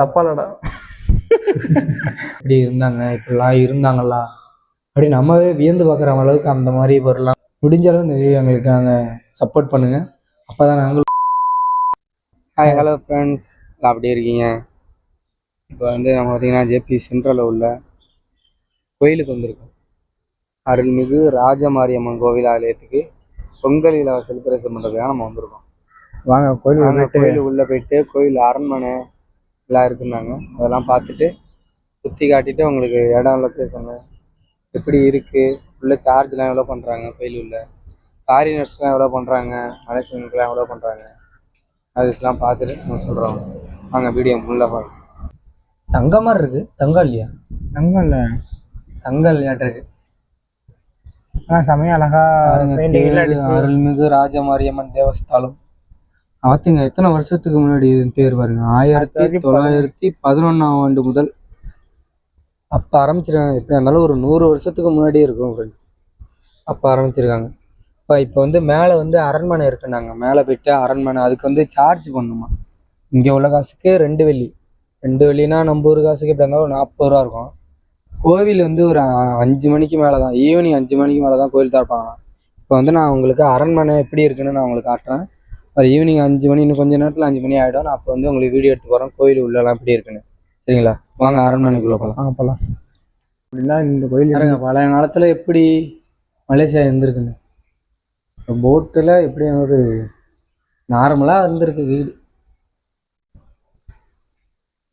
தப்பாலடா இப்படி இருந்தாங்க, இப்படிலாம் இருந்தாங்களா அப்படி நம்மவே வியந்து பார்க்குற அளவுக்கு அந்த மாதிரி பொருள்லாம் முடிஞ்சாலும் இந்த வீடியோ எங்களுக்கு நாங்கள் சப்போர்ட் பண்ணுங்கள். அப்போ தான் நாங்கள். ஹாய் ஹலோ ஃப்ரெண்ட்ஸ், அப்படி இருக்கீங்க? இப்போ வந்து நம்ம பார்த்திங்கன்னா ஜேபி சென்ட்ரலில் உள்ள கோயிலுக்கு வந்திருக்கோம். அருள்மிகு ராஜமாரியம்மன் கோவில் ஆலயத்துக்கு பொங்கல் விழாவை செலிப்ரேஷன் பண்ணுறதுக்காக நம்ம வந்திருக்கோம். வாங்க கோயிலுக்கு உள்ளே போயிட்டு கோயில் அரண்மனை எல்லாம் இருக்குன்னாங்க, அதெல்லாம் பார்த்துட்டு சுற்றி காட்டிட்டு உங்களுக்கு இடம் லொக்கேஷனு எப்படி இருக்குது, உள்ள சார்ஜ்லாம் எவ்வளோ பண்ணுறாங்க, கோயில் உள்ள ஃபாரினர்ஸ்லாம் எவ்வளோ பண்ணுறாங்க, மலேசியன்ஸ்லாம் எவ்வளோ பண்ணுறாங்க, அதுலாம் பார்த்துட்டு நம்ம சொல்கிறோம். வாங்க வீடியோ ஃபுல்லாக பாருங்க. தங்க மாதிரி இருக்கு. தங்கம் இல்லையா? தங்கம் இல்லை, தங்கம் இல்லையாட்டு இருக்கு. செமையா அழகா அருள்மிகு ராஜமாரியம்மன் தேவஸ்தானம். பார்த்துங்க எத்தனை வருஷத்துக்கு முன்னாடி தேர் பாருங்க. 1911ஆம் ஆண்டு முதல் அப்போ ஆரம்பிச்சிருக்காங்க. எப்படி இருந்தாலும் ஒரு 100 வருஷத்துக்கு முன்னாடியே இருக்கும் ஃப்ரெண்ட். அப்போ ஆரம்பிச்சிருக்காங்க. இப்போ வந்து மேலே வந்து அரண்மனை இருக்குன்னாங்க. மேலே போயிட்டு அரண்மனை அதுக்கு வந்து சார்ஜ் பண்ணணுமா. இங்கே உள்ள காசுக்கு 2 வெள்ளி. 2 வெள்ளினா நம்ம ஊர் காசுக்கு எப்படி இருந்தாலும் ஒரு 40 ரூபா இருக்கும். கோவில் வந்து ஒரு 5 மணிக்கு மேலே தான், ஈவினிங் 5 மணிக்கு மேலே தான் கோவில் திறப்பாங்க. இப்போ வந்து நான் உங்களுக்கு அரண்மனை எப்படி இருக்குன்னு நான் உங்களுக்கு காட்டுறேன். ஒரு ஈவினிங் 5 மணி, இன்னும் கொஞ்சம் நேரத்தில் 5 மணி ஆகிடும். நான் அப்போ வந்து உங்களுக்கு வீடியோ எடுத்து போகிறேன் கோயில் உள்ளலாம் எப்படி இருக்குன்னு. சரிங்களா? வாங்க அரண்மனைக்குள்ளே போகலாம். போகலாம். அப்படின்னா இந்த கோயில் பாருங்க பழைய காலத்தில் எப்படி மலேசியா இருந்திருக்குன்னு. போட்டில் எப்படி ஒரு நார்மலாக இருந்திருக்கு வீடு.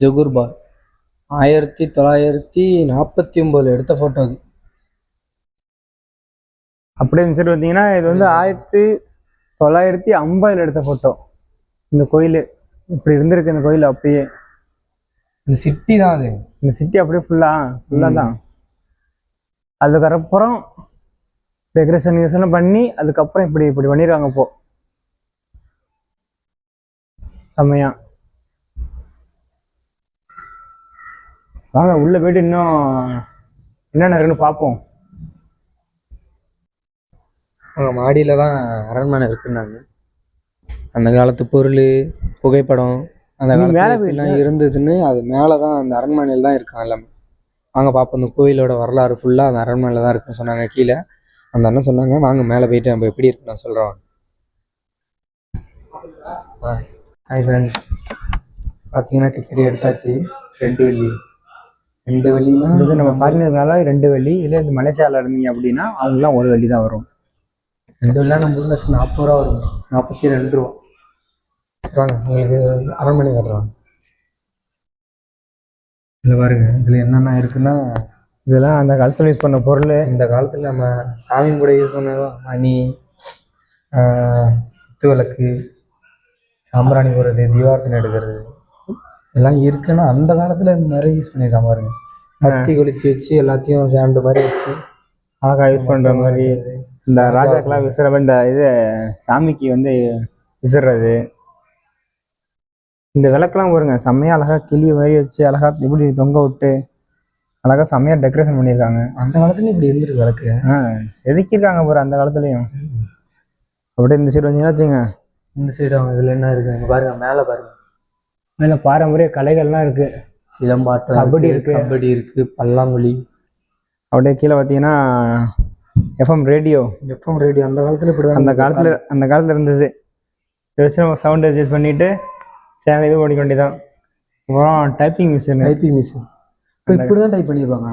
ஜொகூர்பா 1949 எடுத்த ஃபோட்டோ அது. அப்படியே இந்த சைடு பார்த்தீங்கன்னா இது வந்து 1950 எடுத்த ஃபோட்டோ. இந்த கோயில் இப்படி இருந்திருக்கு. இந்த கோயில் அப்படியே இந்த சிட்டி தான் அது. இந்த சிட்டி அப்படியே ஃபுல்லாக தான். அதுக்கப்புறம் டெக்கரேஷன் பண்ணி அதுக்கப்புறம் இப்படி பண்ணிடுவாங்க. இப்போ செம்மையா. வாங்க உள்ள போயிட்டு இன்னும் என்னென்ன இருக்குன்னு பார்ப்போம். அவங்க மாடியில் தான் அரண்மனை இருக்குன்னாங்க. அந்த காலத்து பொருள், புகைப்படம் அந்த காலத்துலாம் இருந்ததுன்னு அது மேலே தான், அந்த அரண்மனையில் தான் இருக்காங்க எல்லாமே. வாங்க பார்ப்போம். அந்த கோயிலோட வரலாறு ஃபுல்லாக அந்த அரண்மனையில் தான் இருக்குன்னு சொன்னாங்க. கீழே அந்த அண்ணன் சொன்னாங்க வாங்க மேலே போயிட்டு நம்ம எப்படி இருக்கு நான் சொல்கிறேன். ஹாய் ஃப்ரெண்ட்ஸ், பார்த்தீங்கன்னா டிக்கெட் எடுத்தாச்சு. 2 வெள்ளி. 2 வெள்ளினா நம்ம ஃபாரினர்னால 2 வெள்ளி. இல்லை இந்த மலேசியாவில் இருந்தீங்க அப்படின்னா அவங்களாம் 1 வெள்ளி தான் வரும். 2 வெள்ளினா நம்ம ஊரில் 40 ரூபா வரும். 42 ரூபா. சரி வாங்க உங்களுக்கு அரண்மனை கட்டுறாங்க. இதில் பாருங்க, இதில் என்னென்ன இருக்குன்னா இதெல்லாம் அந்த காலத்தில் யூஸ் பண்ண பொருள். இந்த காலத்தில் நம்ம சாமி கூட யூஸ் பண்ணுவோம். மணி, குத்து விளக்கு, சாம்பிராணி போடுறது, தீபாரத்தனை எடுக்கிறது எல்லாம் இருக்குன்னா அந்த காலத்தில் இந்த மாதிரி யூஸ் பண்ணியிருக்காங்க பாருங்க. பத்தி கொளுத்தி வச்சு எல்லாத்தையும் சாண்டு மாதிரி வச்சு அழகாக யூஸ் பண்ணுற மாதிரி. இந்த ராஜாக்கெல்லாம் விசிற இந்த இது சாமிக்கு வந்து விசிறது. இந்த விளக்கெல்லாம் பாருங்க செம்மையாக அழகாக கிளி மாதிரி வச்சு அழகாக எப்படி தொங்க விட்டு அழகாக செம்மையாக டெக்கரேஷன் பண்ணியிருக்காங்க. அந்த காலத்துலேயும் இப்படி இருந்திருக்கு விளக்கு. செதுக்கியிருக்காங்க பாரு அந்த காலத்துலேயும். அப்படியே இந்த சைடு வந்தீங்கன்னா வச்சுங்க. இந்த சைடு அவங்க இதில் என்ன இருக்குது இங்கே பாருங்க. மேலே பாருங்க, மேலே பாரம்பரிய கலைகள்லாம் இருக்குது. சிலம்பாட்டம், கபடி இருக்குது, பல்லாங்குழி. அப்படியே கீழே பார்த்தீங்கன்னா எஃப்எம் ரேடியோ. அந்த காலத்தில் இப்படி தான் அந்த காலத்தில் இருந்தது. இதை வச்சு நம்ம சவுண்ட் அட்ஜஸ்ட் பண்ணிவிட்டு சேனல் இது ஓடிக்க வேண்டியதான். அப்புறம் டைப்பிங் மிஷின். இப்போ இப்படி தான் டைப் பண்ணியிருப்பாங்க.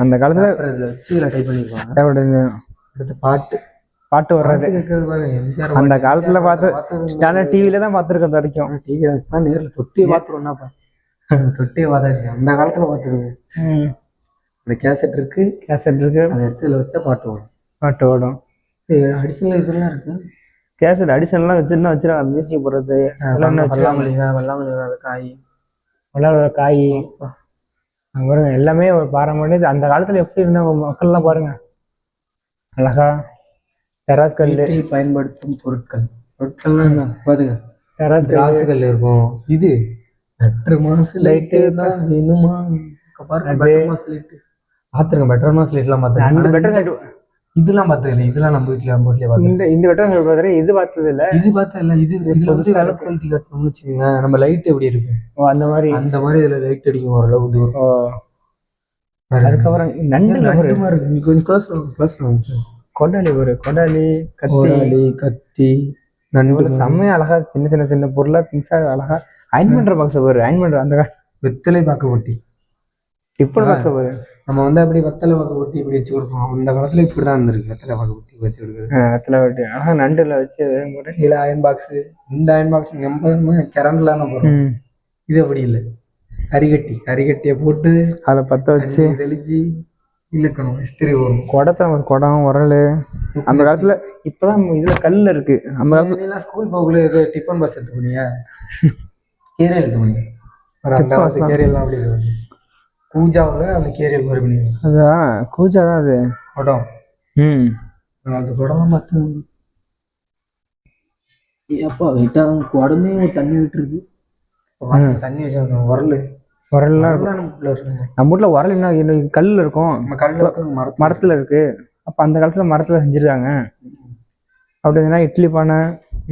அந்த காலத்தில் இதில் வச்சு இதில் டைப் பண்ணியிருப்பாங்க. அடுத்து பாட்டு வர்றது அந்த காலத்தில் பார்த்து சேனல் டிவியில தான் பார்த்துருக்கோம். வரைக்கும் டிவி தான் நேரில் தொட்டியை பார்த்துருவோம்னாப்பா. தொட்டியை பார்த்தாச்சு. அந்த காலத்தில் பார்த்துருங்க. அந்த கேசட் இருக்கு. அதை எடுத்து இதில் வச்சா பாட்டு ஓடும். அடிஷனல் இதெல்லாம் இருக்கு. கேசட் அடிஷனல்லாம் வச்சுருந்தா மியூசிக் போடுறது. காய் பாருங்க எல்லாமே ஒரு பாரம்பரிய. அந்த காலத்துல எப்படி இருந்தாங்க மக்கள்லாம் பாருங்க. அழகா டெராஸ் கல்லில் பயன்படுத்தும் பொருட்கள்லாம் என்ன பாருங்க. டெராஸ் கல் இருக்கும். இது பெட்டர் மாஸ் லைட்டு தான் வேணுமா பாருங்க. பெட்டர் மாஸ் லைட்டு பார்த்துருங்க. பெட்டர் மாஸ் லைட்லாம் பார்த்துருங்க. இதெல்லாம் பார்த்தது இல்லை. இதெல்லாம் நம்ம வீட்டிலே பார்த்தோம். இந்த வட்டம் பார்க்குற இது பார்த்தது இல்லை. இது பார்த்தா இல்லை. இதுல வந்து விலை குவாலிட்டி காட்டணும்னு வச்சுக்கோங்களேன். நம்ம லைட் எப்படி இருக்கு அந்த மாதிரி இதுல லைட் அடிக்கும் ஓரளவு தூரம். அதுக்கப்புறம் நண்டு மாதிரி இருக்கு. கொஞ்சம் க்ளோஸ் கொடாலி கத்தி நண்டு செம்மையா அழகா சின்ன பொருளா திங்ஸா அழகா அயன் பண்ற பாக்ஸ் பாரு. அயன் பண்ற அந்த வெத்தலை பாக்க ஒட்டி டிப்பன் பாக்ஸ் பாரு. நம்ம வந்து அப்படி வெத்தலை பாக்க ஒட்டி இப்படி வச்சு கொடுப்போம். அந்த காலத்துல இப்படிதான் இருந்திருக்கு. வெத்தலை பாக்க ஒட்டி வச்சு கொடுக்குறது. வெத்தலை பாட்டி அழகா நண்டுல வச்சு இல்ல அயன் பாக்ஸ். இந்த அயன் பாக்ஸ் நம்ம கரண்ட்லாம் போறோம். இது அப்படி இல்லை. கரிகட்டியை போட்டு அதில் பற்ற வச்சு தெளிச்சு இழுக்கணும். இஸ்திரி வரும். குடம் உரல் அந்த காலத்துல. இப்பதான் இதுல கல் இருக்கு. அந்த காலத்துல ஸ்கூல் போகல ஏதோ டிஃபன் பாக்ஸ் எடுத்து போனீங்க. கேரியல் எடுத்து போனீங்க. கேரியல்லாம் அப்படி இருக்கு. கூஜாவில் அந்த கேரியல் மாதிரி பண்ணி. அதான் கூஜா தான் அது குடம். அந்த குடம்லாம் பார்த்து அப்பா விட்டா குடமே தண்ணி விட்டுருக்கு. தண்ணி வச்சு உரல்லாம் நம்ம வீட்டுல உரல் என்ன கல் இருக்கும். மரத்துல இருக்கு. அப்ப அந்த காலத்துல மரத்துல செஞ்சிருக்காங்க. அப்படின்னா இட்லி பானை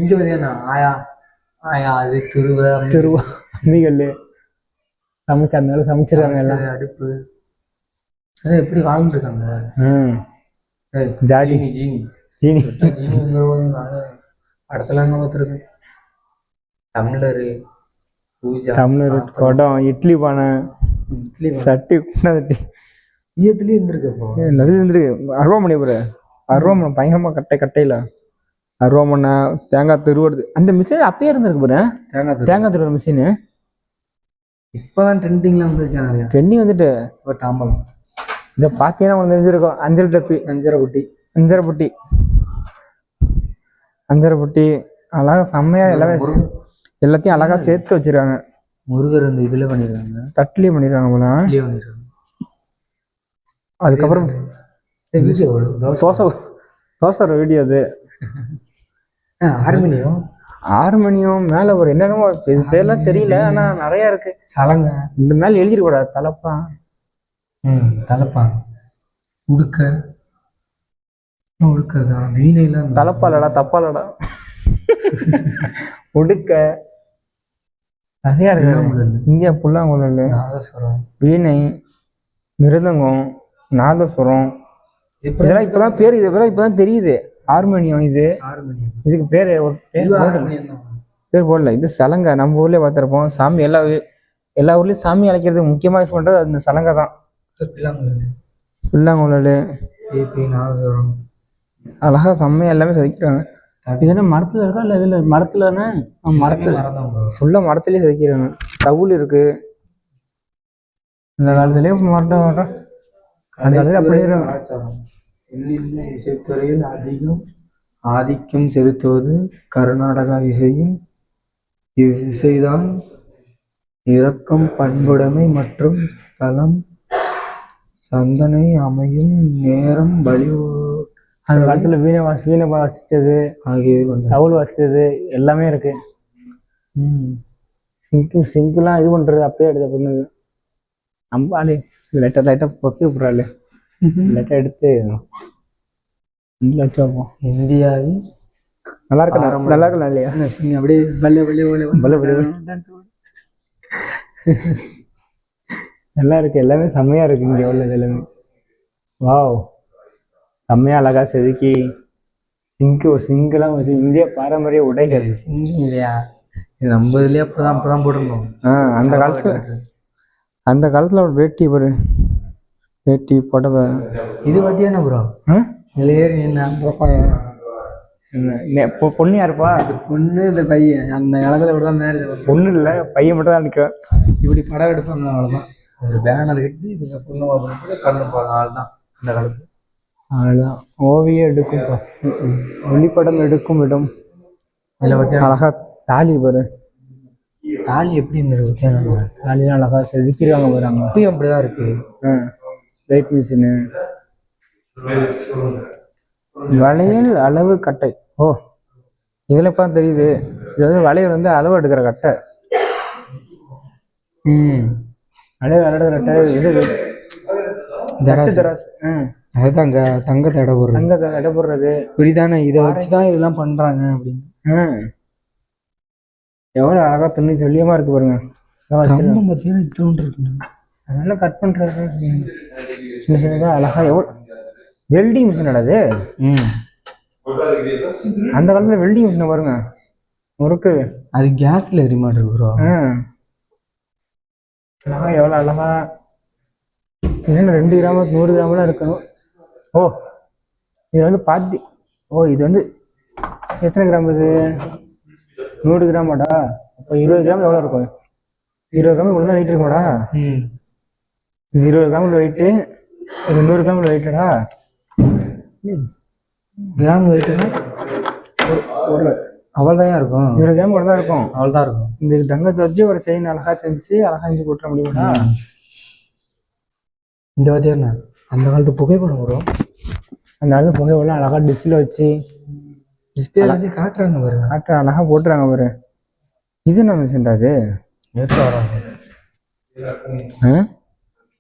இங்க பார்த்தீங்கன்னா ஆயா அது திருவா அம்மிகல் சமைச்சு அந்த காலம் சமைச்சிருக்காங்க. எல்லாம் அடுப்பு அதான் எப்படி வாழ்ந்துருக்காங்க. ஜாடி ஜீனி படத்துல அங்க பார்த்துருக்கேன். டம்ளர் குடம் இட்லி பானை சட்டி சட்டி ஈயத்துலயே இருந்திருக்கப்போ. நதில இருந்துருக்கு. அருவாமனை பாரு. அருவாமனை பயங்கரமா கட்டையில அருவாமனை தேங்காய் திருவுறது. அந்த மிஷின் அப்பயே இருந்திருக்கு பாரு. தேங்காய் திருவுற மிஷின் இப்பதான் ட்ரெண்டிங்லாம் வந்துருச்சு. நிறைய ட்ரெண்டிங் வந்துட்டு தாம்பலம் இதை பார்த்தீங்கன்னா ஒன்று தெரிஞ்சிருக்கும். அஞ்சரை புட்டி அழகா செம்மையா எல்லாத்தையும் அழகா சேர்த்து வச்சிருக்காங்க. முருகர் அந்த இதுல பண்ணிருக்காங்க. தட்டுலயே பண்ணிருக்காங்க போல. அதுக்கப்புறம் தோசை வீடியோ அது. ஆர்மனியம் மேல ஒரு என்னென்னமோ பேர்லாம் தெரியல. ஆனா நிறைய இருக்கு. சலங்க இந்த மேல எழுதிருக்கூடாது. தலப்பா உடுக்கதான் வீணைலாம் தலப்பாலடா தப்பாலடா உடுக்க நிறைய இருக்கு. இந்தியா புல்லாங்குழல் வீணை மிருதங்கம் நாதஸ்வரம் இதெல்லாம் இப்பதான் பேர். இதெல்லாம் இப்பதான் தெரியுது. ஹார்மோனியம் இதுக்கு பேர் போடல. இது சலங்கை. நம்ம ஊர்லயே பார்த்துருப்போம். சாமி எல்லா ஊர்லயும் சாமி அழைக்கிறதுக்கு முக்கியமா யூஸ் பண்றது அந்த சலங்கை தான். புல்லாங்குழல் அழகா செம்மையா எல்லாமே செதுக்கிறாங்க. இது என்ன மரத்துல இருக்கா இல்ல இதுல மரத்துலன்னா ஃபுல்லா மரத்துலயே செதுக்கிறாங்க. தவுள் இருக்கு. இந்த காலத்துலயே மரம் அந்த காலத்துல அப்படியே இசைத்துறையில் ஆதிக்கம் செலுத்துவது கர்நாடகா இசையும். இவ்விசைதான் இரக்கம் பண்புடைமை மற்றும் தளம் சந்தனை அமையும் நேரம் பலி. அந்த காலத்துல வீணை வாசிச்சது தவுள் வாசிச்சது எல்லாமே இருக்கு. சிங்க்லாம் இது பண்றது அப்பயே எடுத்து பண்ணுது. நம்ம ஆளு லைட்டா பொக்கி விடுறாள். லைட்டா எடுத்து வச்சோம். இந்தியாவில் நல்லா இருக்கு இல்லையா? அப்படியே நல்லா இருக்கு. எல்லாமே செம்மையா இருக்கு. இங்க உள்ளது எல்லாமே வாவ் செம்மையா அழகா செதுக்கி சிங்கெல்லாம் வச்சு இந்திய பாரம்பரிய உடைகள். இல்லையா இது நம்ம இதுலயே அப்பதான் போட்டிருந்தோம். அந்த காலத்துல ஒரு வேட்டி பாரு. வேட்டி புடவை இது பத்தியான ப்ரோ. இதுல ஏறி பொண்ணு யாருப்பா? இது பொண்ணு. இந்த பையன் அந்த காலத்துல இப்படிதான் மேரேஜ். பொண்ணு இல்ல பையன் மட்டும் தான் நிற்கிறேன். இப்படி படம் எடுப்பாங்க. அவ்வளவுதான். ஒரு பேனர் கட்டி இதுல பொண்ணு கண்ணுப்பாங்க. ஆள்தான் அந்த காலத்துல. அதுதான் ஓவியம் எடுக்கும் ஒளிப்படம் எடுக்கும் இடம். இதுல பத்தி அழகா தாலி பாரு. தாலி எப்படி இருந்திருக்கு? தாலிலாம் அழகா செதுக்கிறாங்க பாருங்க. இப்பயும் அப்படிதான் இருக்கு. லைட் மிஷினு வளையல் அளவு கட்டை. ஓ இதுல இப்ப தெரியுது. இது வந்து வளையல் வந்து அளவு எடுக்கிற கட்டை. அளவு எடுக்கிற கட்டை. இது தராசு. தராசு. அதுதான் அங்கே தங்கத்தை எடை போடுறது. தங்கத்தை எடை போடுறது. புரியுதானே? இதை வச்சு தான் இதெல்லாம் பண்ணுறாங்க அப்படின்னு. எவ்வளோ அழகா துணி சொல்லியமாக இருக்கு பாருங்க. ரொம்ப பார்த்தீங்கன்னா இத்தோண்டு இருக்குங்க. அதனால கட் பண்ணுறது சின்ன சின்னதாக அழகா. எவ்வளோ வெல்டிங் மிஷின் அது. அந்த காலத்தில் வெல்டிங் மிஷினை பாருங்க முறுக்கு. அது கேஸில் எரிமாடு இருக்கு ப்ரோ. அழகா எவ்வளோ அழகா. இதுன்னு 2 கிராம் 100 கிராம்லாம் இருக்கணும். ஓ இது வந்து பாத்தி. ஓ இது வந்து எத்தனை கிராம் இது? 100 கிராமாடா. அப்போ 20 கிராம் எவ்வளோ இருக்கும்? 20 கிராம் இவ்வளோ தான் வெயிட் இருக்குமாடா? இது 20 கிராம் உள்ள வெயிட்டு, இது 100 கிராம் உள்ள வெயிட்டடா. கிராம் வெயிட்டுன்னா ஒரு அவ்வளோதான் இருக்கும். 20 கிராம் கூட தான் இருக்கும். அவ்வளோதான் இருக்கும். இந்த தங்கத்தை வச்சு ஒரு செயின் அழகா செஞ்சு அழகா செஞ்சு போட்டுற முடியுமாடா? இந்த வாத்தியார்ண்ணா அந்த காலத்து புகைப்படம் வரும். அந்த காலத்து புகைப்படம் அழகா டிஸ்பிளே வச்சு காட்டுறாங்க பாருங்க. காட்டுற அழகா போட்டுறாங்க பாரு. இது என்ன மிஷின்டா அது? நேற்று வராங்க.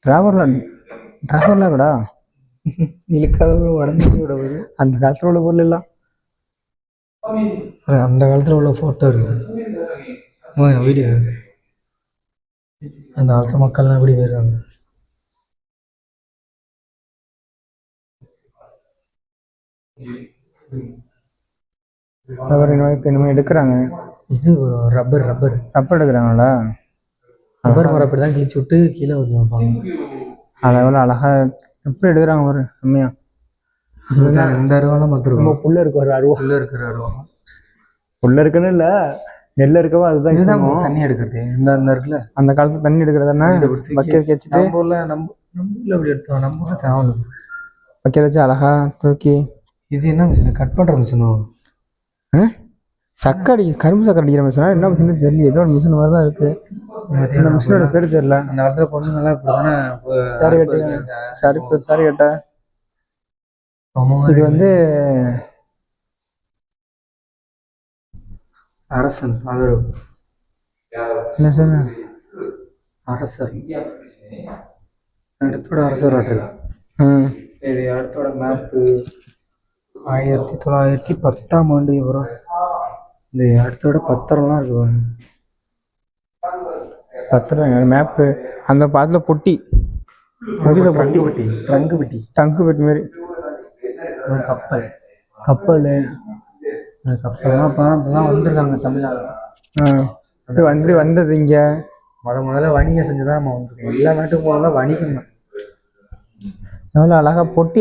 டிராவர்லாம் இருக்கடா. இழுக்காத உடஞ்சி விட வருது. அந்த காலத்தில் உள்ள பொருள் எல்லாம் அந்த காலத்தில் உள்ள ஃபோட்டோ இருக்கு, வீடியோ. அந்த காலத்தில் மக்கள்லாம் எப்படி போயிருக்காங்க. இனிமே எடுக்கிறாங்க. இது ஒரு ரப்பர் எடுக்கிறாங்களா? ரப்பர் மரம் அப்படி தான் கிழிச்சு விட்டு கீழே கொஞ்சம் வைப்பாங்க. அதை எவ்வளோ அழகா எப்படி எடுக்கிறாங்க ஒரு செம்மையா. இந்த அருவாலாம் பார்த்துருக்கோம். புள்ள இருக்கு ஒரு அருவா. புள்ள இருக்கிற அருவா. புள்ள இருக்குன்னு இல்லை, நெல் இருக்கவோ அதுதான். இதுதான் தண்ணி எடுக்கிறது. இந்த இருக்குல்ல, அந்த காலத்துல தண்ணி எடுக்கிறதுனா பக்கெட் வச்சுட்டு. நம்ம ஊர்ல அப்படி எடுத்தோம். நம்ம ஊர்ல தேவை பக்கெட் வச்சு அழகா தூக்கி. இது என்ன மிஷின்? கட் பண்ற மிஷினும். சக்கரை கரும்பு சக்கரை அடிக்கிற மிஷினா என்ன மிஷின் தெரியல. ஏதோ ஒரு மிஷின் மாதிரி தான் இருக்கு. அந்த மிஷினோட பேர் தெரியல. அந்த காலத்துல பொண்ணுங்கெல்லாம் இப்படிதானே சாரி கட்ட. இது வந்து அரசன் ஆதரவு. என்ன சொன்ன? அரசர் இடத்தோட அரசர் ஆட்டு. இது இடத்தோட மேப்பு 1910ஆம் ஆண்டு வரும். இந்த இடத்தோட பத்திரம்லாம் இருக்கு. பத்திரம் மேப்பு. அந்த பாத்துல பொட்டி, ட்ரங்கு பெட்டி மாதிரி. கப்பல் கப்பல்லாம் அப்பதான் வந்திருக்காங்க தமிழ்நாடு. வந்தது இங்க முதல்ல வணிகம் செஞ்சுதான் நம்ம வந்திருக்கோம். எல்லா நாட்டுக்கும் போகலாம் வணிகம் தான். எவ்வளோ அழகா பொட்டி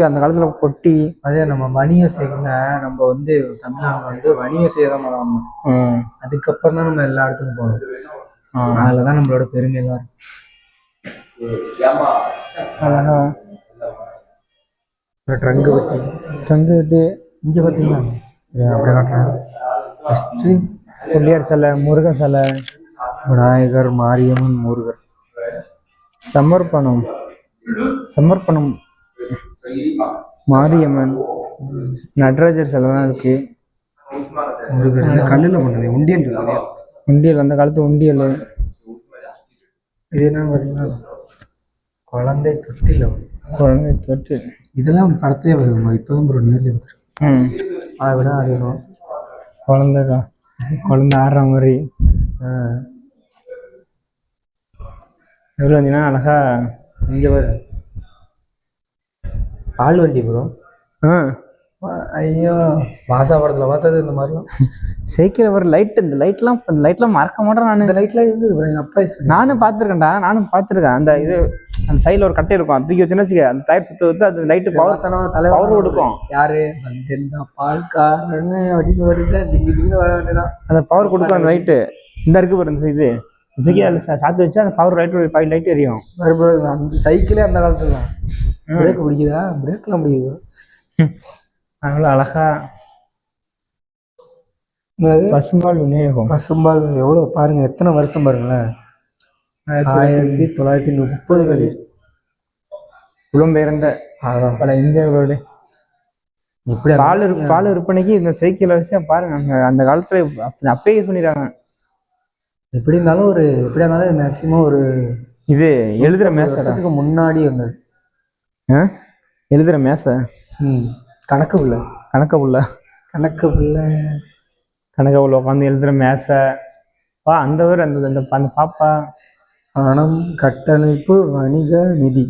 அந்த காலத்துல பொட்டி. அதே நம்ம வணிகம் செய்யல. நம்ம வந்து தமிழ்நாடு வணிகம் செய்ய தான் பண்ணணும். அதுக்கப்புறம் தான் நம்ம எல்லா இடத்துக்கும் போகணும். அதுலதான் நம்மளோட பெருமையெல்லாம் இருக்கு. அழகா ட்ரங்கு வெட்டி இங்க பார்த்தீங்களா? அப்படியே காட்டுறேன். ஃபஸ்ட்டு பிள்ளையார் சிலை, முருகன் சிலை, விநாயகர், மாரியம்மன், முருகர். சமர்ப்பணம் மாரியம்மன், நடராஜர் சிலைலாம் இருக்கு. முருகர் கல்லில் பண்ணது. உண்டியல் இருக்குது. உண்டியல் அந்த காலத்து உண்டியல். இது என்ன பார்த்தீங்கன்னா குழந்தை தொட்டில். இதெல்லாம் படத்துலேயே வருதுமா? இப்போதான் ப்ரோ நேர்லேயே வந்துருக்கு. அதை விட ஆடிடும். குழந்தை ஆடுற மாதிரி. எவ்வளோ வந்தீங்கன்னா அழகா. இங்கே வர பால் வண்டி ப்ரோ. ஐயோ, மாசா படத்தில் பார்த்தது இந்த மாதிரிலாம். சைக்கிள் ஒரு லைட். இந்த லைட்லாம் மறக்க மாட்டேன் நான். இந்த லைட்லாம் இருந்தது ப்ரோ. எங்கள் அப்பா நானும் பார்த்துருக்கேன். அந்த இது அந்த சைடில் ஒரு கட்டை இருக்கும். தூக்கி வச்சுன்னா அந்த டயர் சுற்ற அந்த லைட்டு பவர் கொடுக்கும். யாரு அந்த பால்காரன்னு அப்படின்னு வருது. திடீர்னு வர வேண்டியதான். அந்த பவர் கொடுக்கும் அந்த லைட்டு. இந்த இருக்கு பாரு இந்த இது தூக்கி அதில் சாத்து வச்சு அந்த பவர் லைட் எரியும். அந்த சைக்கிளே அந்த காலத்துல தான். பிரேக் பிடிக்குதா? பிரேக்லாம் பிடிக்குது. அவ்வளோ அழகா. பசும்பால் விநியோகம். எவ்வளோ பாருங்க, எத்தனை வருஷம் பாருங்களேன். 1930களில் புலம்பெயர்ந்த பல இந்தியர்களுடைய இப்படி பால் விற்பனைக்கு இந்த சைக்கிள் வச்சு பாருங்க. அந்த காலத்துல அப்பயே யூஸ் பண்ணிடுறாங்க. எப்படி இருந்தாலும் மேக்சிமம் ஒரு இது எழுதுற மேசத்துக்கு முன்னாடி வந்தது. ஆ எழுதுகிற மேசை கணக்கு பிள்ளை கணக்க புள்ள கணக்கு பிள்ளை கணக்க புள்ள உட்காந்து எழுதுகிற மேசை அந்த ஊர் அந்த பாப்பா. பணம் கட்டமைப்பு வணிக நிதி.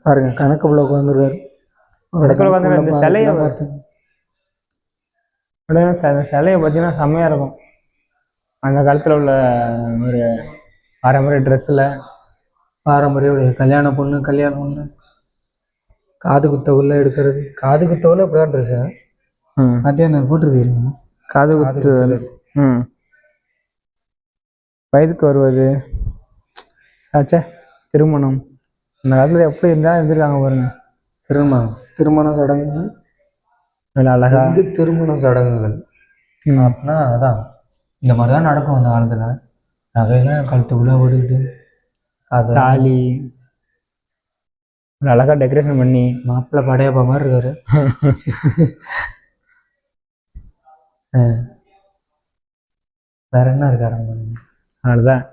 பாருங்க கணக்கு பிள்ளை உட்காந்துருக்காரு. கணக்குள்ள உட்காந்து இந்த சிலையை சிலையை பார்த்தீங்கன்னா செம்மையாக இருக்கும். அந்த காலத்தில் உள்ள ஒரு பாரம்பரிய ட்ரெஸ்ஸில் பாரம்பரிய கல்யாண பொண்ணு காது குத்தவுள்ள எடுக்கிறது. காது குத்தவுள்ள இப்படிதான் ட்ரெஸ்ஸு. மத்தியானம் போட்டிருக்கீங்க காது குத்து. வயதுக்கு வருவது ஆச்சே திருமணம். அந்த காலத்தில் எப்படி இருந்தால் இருந்திருக்காங்க பாருங்க. திருமண சடங்குகள் அழகா திருமண சடங்குகள் அப்படின்னா அதான் இந்த மாதிரி தான் நடக்கும் அந்த காலத்தில். நகையெல்லாம் கழுத்துக்குள்ளே ஓடிக்கிட்டு தாலி அழகா டெக்கரேஷன் பண்ணி மாப்பிள்ளை படையப்பா மாதிரி இருக்காரு. வேற என்ன இருக்கு அரண்மனை? அவ்வளோதான்.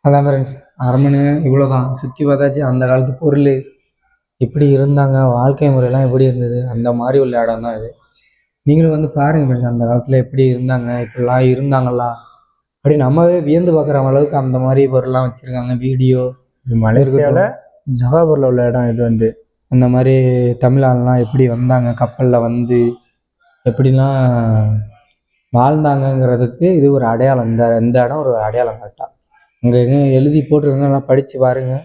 அதான் ஃப்ரெண்ட்ஸ், அரண்மனை இவ்வளோதான். சுற்றி பார்த்தாச்சு. அந்த காலத்து பொருள் எப்படி இருந்தாங்க, வாழ்க்கை முறையெல்லாம் எப்படி இருந்தது, அந்த மாதிரி உள்ள இடம் தான் இது. நீங்களும் வந்து பாருங்கள் ஃப்ரெண்ட்ஸ், அந்த காலத்தில் எப்படி இருந்தாங்க, இப்படிலாம் இருந்தாங்களா அப்படி நம்மவே வியந்து பார்க்குற அளவுக்கு அந்த மாதிரி பொருள்லாம் வச்சுருக்காங்க. வீடியோ மலேசியாவில் ஜொஹாபூரில் உள்ள இடம் இது வந்து அந்த மாதிரி தமிழ்நாடுலாம் எப்படி வந்தாங்க, கப்பலில் வந்து எப்படிலாம் வாழ்ந்தாங்கங்கிறதுக்கு இது ஒரு அடையாளம். இந்த இடம் ஒரு அடையாளம். கரெக்டாக அங்கே எங்கே எழுதி போட்டிருக்காங்க, நல்லா படித்து பாருங்கள்.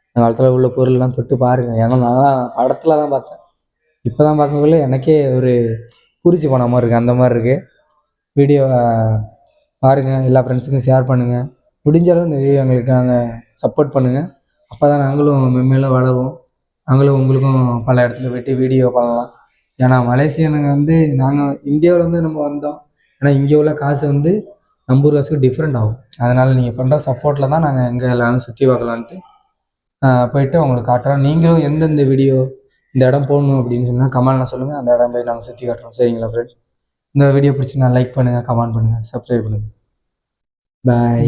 அந்த காலத்தில் உள்ள பொருள்லாம் தொட்டு பாருங்கள். ஏன்னா நான் படத்தில் தான் பார்த்தேன். இப்போ தான் பார்க்கக்குள்ள எனக்கே ஒரு பூரிச்சு போன மாதிரி இருக்குது. அந்த மாதிரி இருக்குது. வீடியோவை பாருங்கள், எல்லா ஃப்ரெண்ட்ஸுக்கும் ஷேர் பண்ணுங்கள். முடிஞ்ச அளவு இந்த வீடியோ எங்களுக்கு நாங்கள் சப்போர்ட் பண்ணுங்கள். அப்போ தான் நாங்களும் மென்மேலும் வளருவோம். நாங்களும் உங்களுக்கும் பல இடத்துல போய்ட்டு வீடியோ பண்ணலாம். ஏன்னா மலேசியனுங்க வந்து நாங்கள் இந்தியாவில் வந்து நம்ம வந்தோம். ஏன்னா இங்கே உள்ள காசு வந்து நம்ம ஊர் காசுக்கு டிஃப்ரெண்ட் ஆகும். அதனால் நீங்கள் பண்ணுற சப்போர்ட்டில் தான் நாங்கள் எங்கே எல்லாரும் சுற்றி பார்க்கலான்ட்டு போயிட்டு உங்களுக்கு காட்டுறோம். நீங்களும் எந்தெந்த வீடியோ இந்த இடம் போகணும் அப்படின்னு சொன்னால் கமெண்ட்டில் சொல்லுங்கள். அந்த இடம் போய் நாங்கள் சுற்றி காட்டுறோம். சரிங்களா ஃப்ரெண்ட்ஸ்? இந்த வீடியோ பிடிச்சிருந்தா லைக் பண்ணுங்கள், கமெண்ட் பண்ணுங்கள், சப்ஸ்கிரைப் பண்ணுங்கள். பாய்.